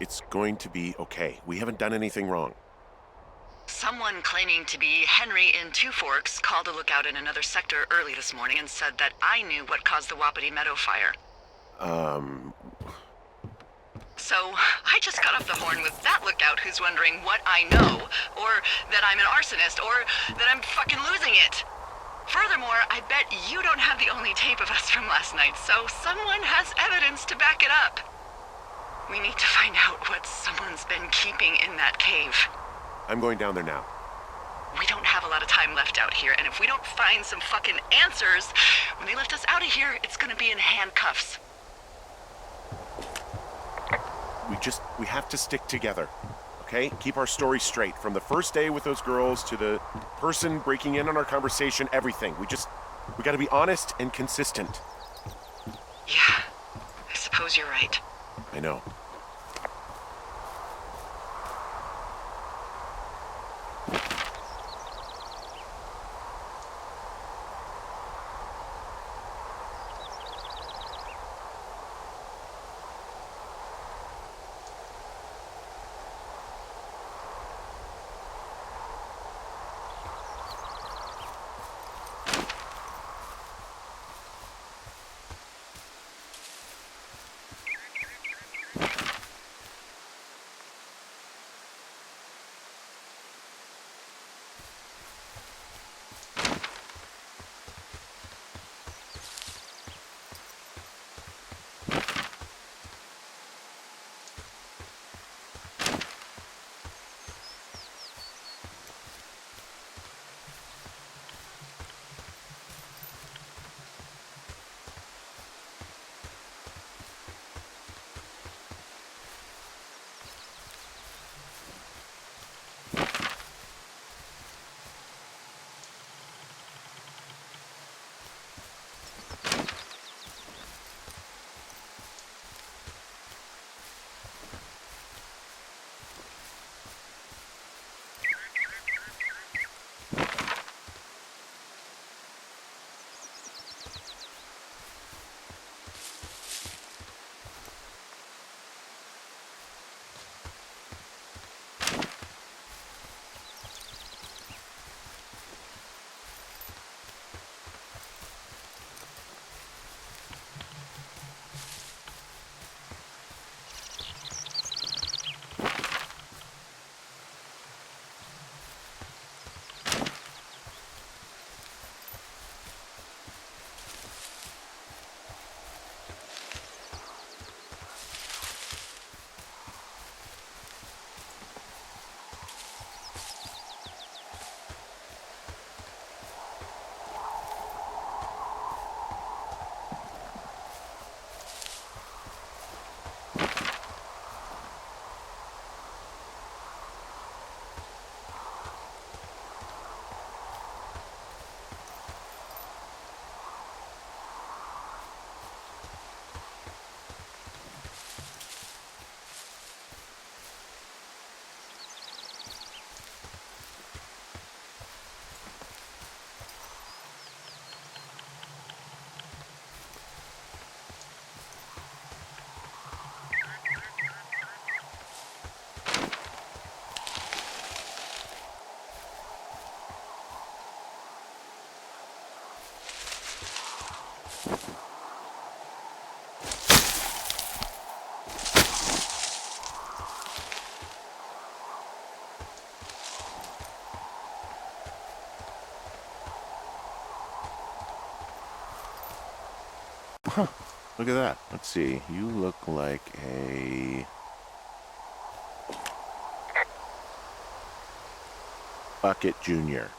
It's going to be okay. We haven't done anything wrong. Someone claiming to be Henry in Two Forks called a lookout in another sector early this morning and said that I knew what caused the Wapiti Meadow fire. So, I just got off the horn with that lookout who's wondering what I know, or that I'm an arsonist, or that I'm fucking losing it. Furthermore, I bet you don't have the only tape of us from last night, so someone has evidence to back it up. We need to find out what someone's been keeping in that cave. I'm going down there now. We don't have a lot of time left out here, and if we don't find some fucking answers, when they lift us out of here, it's gonna be in handcuffs. We have to stick together, okay? Keep our story straight. From the first day with those girls to the person breaking in on our conversation, everything. We gotta be honest and consistent. Yeah, I suppose you're right. I know. Huh. Look at that. Let's see. You look like a Bucket Junior.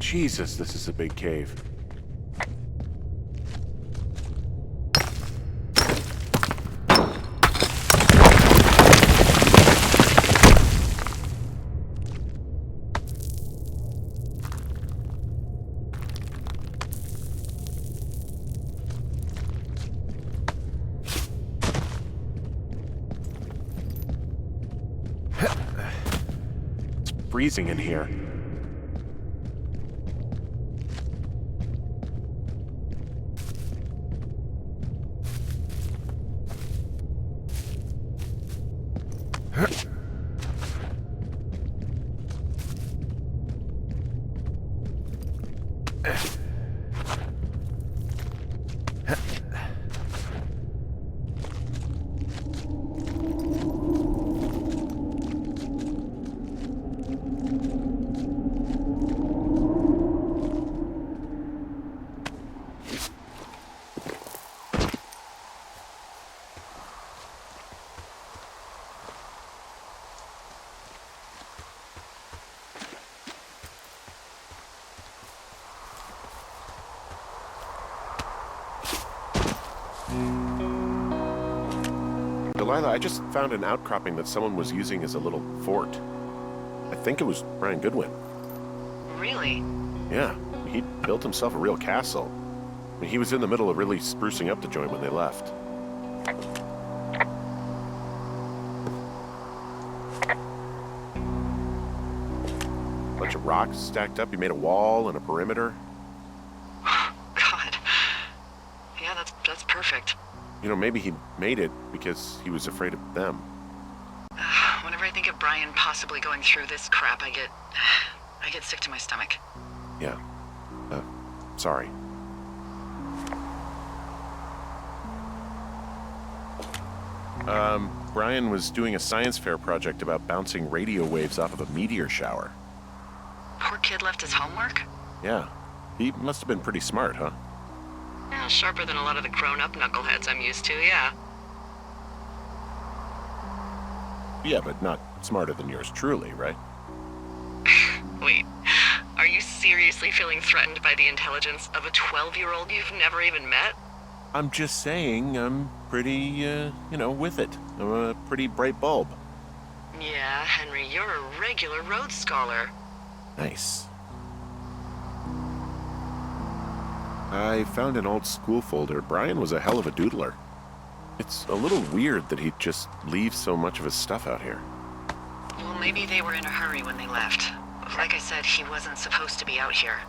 Jesus, this is a big cave. It's freezing in here. Delilah, I just found an outcropping that someone was using as a little fort. I think it was Brian Goodwin. Really? Yeah, he built himself a real castle. I mean, he was in the middle of really sprucing up the joint when they left. Bunch of rocks stacked up. He made a wall and a perimeter. God. Yeah, that's perfect. You know, maybe he made it because he was afraid of them. Whenever I think of Brian possibly going through this crap, I get sick to my stomach. Yeah. Sorry. Brian was doing a science fair project about bouncing radio waves off of a meteor shower. Poor kid left his homework? Yeah. He must have been pretty smart, huh? Yeah, sharper than a lot of the grown-up knuckleheads I'm used to, yeah. Yeah, but not smarter than yours truly, right? Wait, are you seriously feeling threatened by the intelligence of a 12-year-old you've never even met? I'm just saying I'm pretty, with it. I'm a pretty bright bulb. Yeah, Henry, you're a regular Rhodes Scholar. Nice. I found an old school folder. Brian was a hell of a doodler. It's a little weird that he'd just leave so much of his stuff out here. Well, maybe they were in a hurry when they left. Like I said, he wasn't supposed to be out here.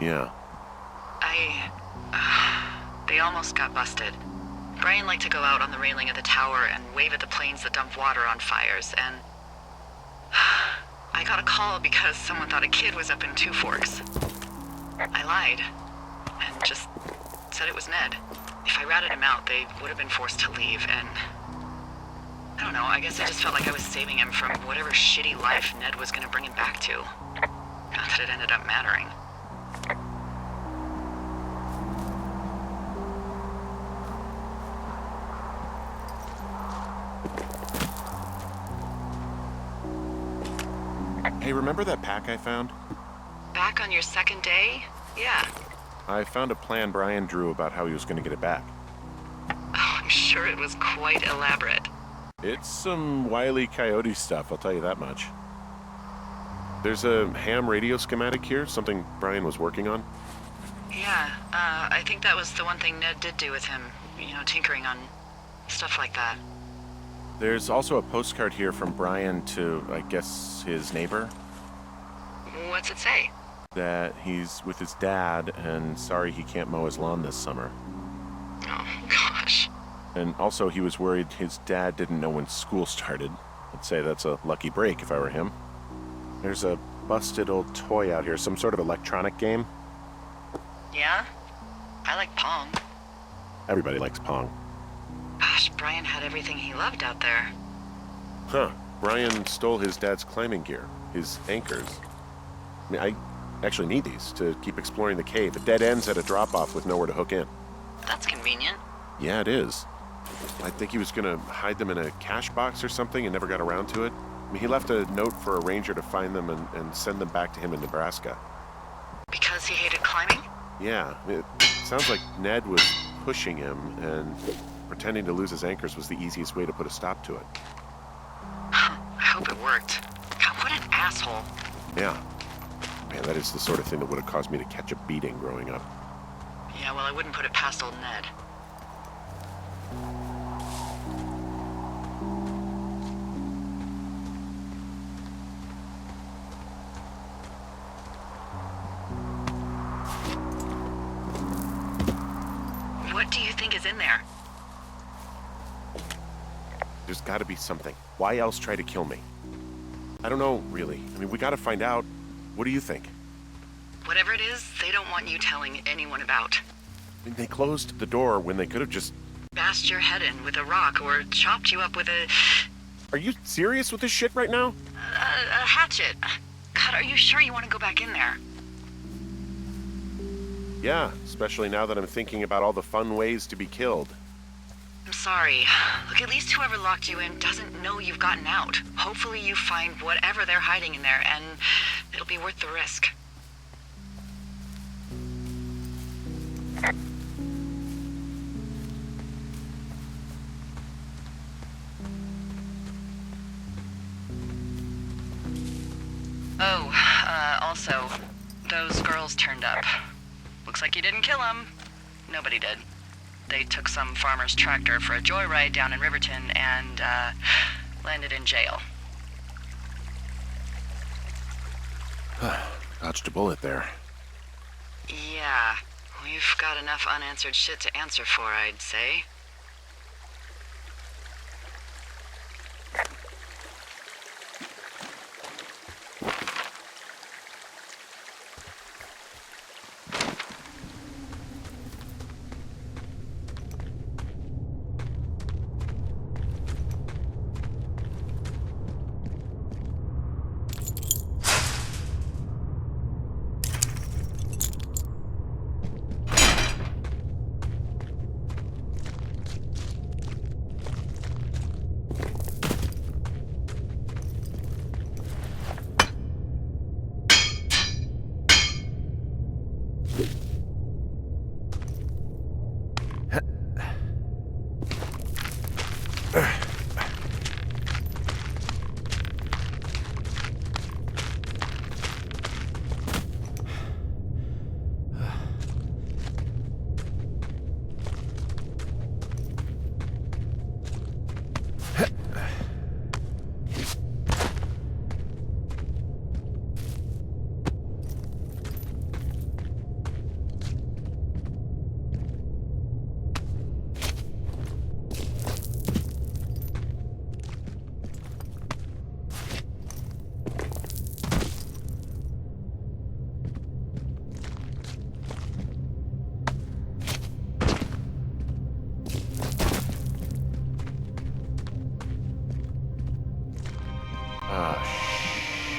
Yeah. They almost got busted. Brian liked to go out on the railing of the tower and wave at the planes that dump water on fires, and I got a call because someone thought a kid was up in Two Forks. I lied, and just said it was Ned. If I ratted him out, they would have been forced to leave, and I don't know, I guess I just felt like I was saving him from whatever shitty life Ned was gonna bring him back to. Not that it ended up mattering. Hey, remember that pack I found? Back on your second day? Yeah. I found a plan Brian drew about how he was going to get it back. Oh, I'm sure it was quite elaborate. It's some Wile E. Coyote stuff, I'll tell you that much. There's a ham radio schematic here, something Brian was working on. Yeah, I think that was the one thing Ned did do with him. Tinkering on stuff like that. There's also a postcard here from Brian to, I guess, his neighbor. What's it say? That he's with his dad and sorry he can't mow his lawn this summer. Oh, gosh. And also he was worried his dad didn't know when school started. I'd say that's a lucky break if I were him. There's a busted old toy out here, some sort of electronic game. Yeah? I like Pong. Everybody likes Pong. Gosh, Brian had everything he loved out there. Huh. Brian stole his dad's climbing gear, his anchors. I mean, I actually need these to keep exploring the cave. It dead ends at a drop-off with nowhere to hook in. That's convenient. Yeah, it is. I think he was gonna hide them in a cash box or something and never got around to it. I mean, he left a note for a ranger to find them and send them back to him in Nebraska. Because he hated climbing? Yeah, it sounds like Ned was pushing him, and pretending to lose his anchors was the easiest way to put a stop to it. I hope it worked. God, what an asshole. Yeah. Man, that is the sort of thing that would have caused me to catch a beating growing up. Yeah, well, I wouldn't put it past old Ned. What do you think is in there? There's got to be something. Why else try to kill me? I don't know, really. I mean, we got to find out. What do you think? Whatever it is, they don't want you telling anyone about. I mean, they closed the door when they could have just... Bashed your head in with a rock or chopped you up with a Are you serious with this shit right now? hatchet. God, are you sure you want to go back in there? Yeah, especially now that I'm thinking about all the fun ways to be killed. I'm sorry. Look, at least whoever locked you in doesn't know you've gotten out. Hopefully you find whatever they're hiding in there, and it'll be worth the risk. Oh, also, those girls turned up. Looks like you didn't kill them. Nobody did. They took some farmer's tractor for a joyride down in Riverton and, landed in jail. Dodged a bullet there. Yeah, we've got enough unanswered shit to answer for, I'd say.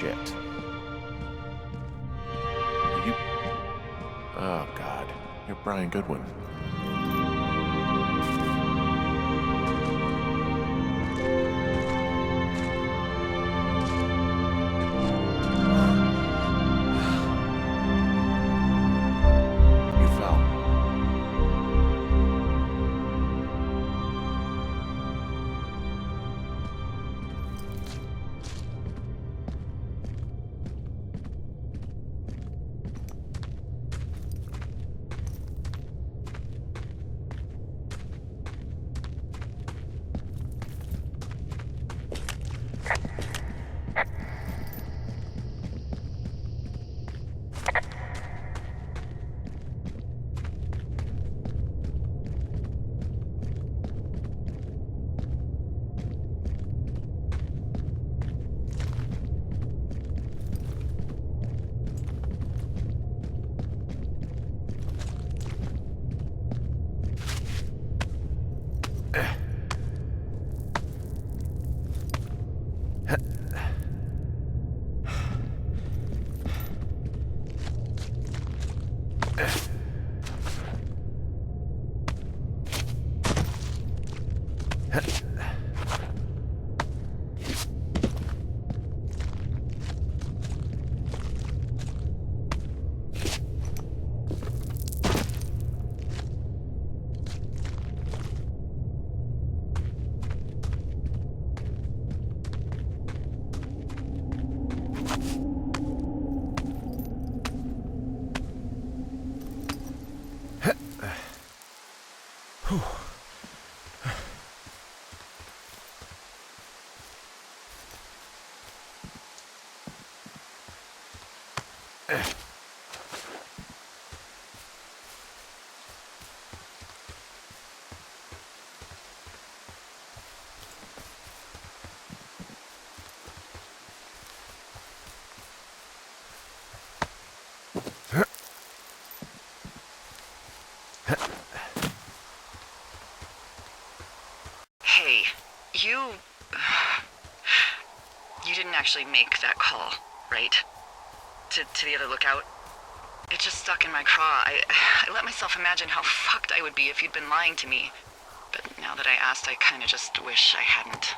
Shit. Are you... Oh, God. You're Brian Goodwin. You fell. Hey, you didn't actually make that call, right? To the other lookout? It just stuck in my craw. I let myself imagine how fucked I would be if you'd been lying to me. But now that I asked, I kinda just wish I hadn't.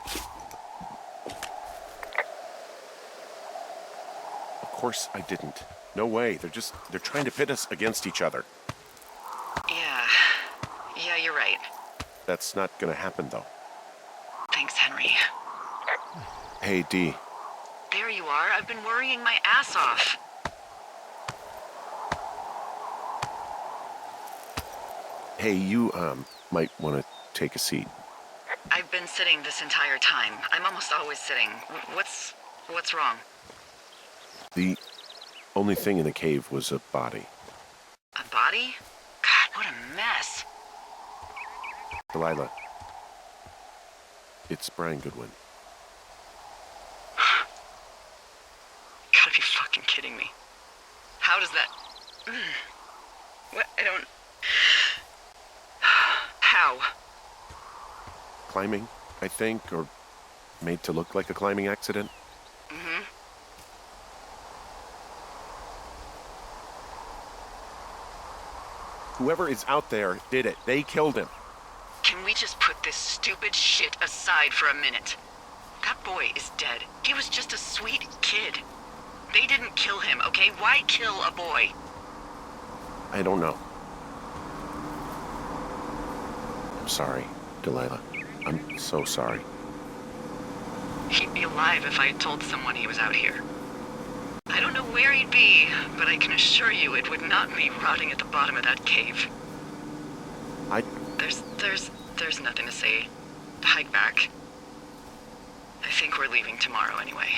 Of course I didn't. No way. They're trying to pit us against each other. Yeah, you're right. That's not gonna happen, though. Thanks, Henry. Hey, Dee. There you are. I've been worrying my ass off. Hey, you, might want to take a seat. I've been sitting this entire time. I'm almost always sitting. What's wrong? The only thing in the cave was a body. A body? God, what a mess. Delilah. It's Brian Goodwin. Gotta be fucking kidding me. How does that... What? I don't... How? Climbing, I think, or made to look like a climbing accident. Mm-hmm. Whoever is out there did it. They killed him. Can we just put this stupid shit aside for a minute? That boy is dead. He was just a sweet kid. They didn't kill him, okay? Why kill a boy? I don't know. I'm sorry, Delilah. I'm so sorry. He'd be alive if I had told someone he was out here. I don't know where he'd be, but I can assure you it would not be rotting at the bottom of that cave. There's nothing to say. Hike back. I think we're leaving tomorrow anyway.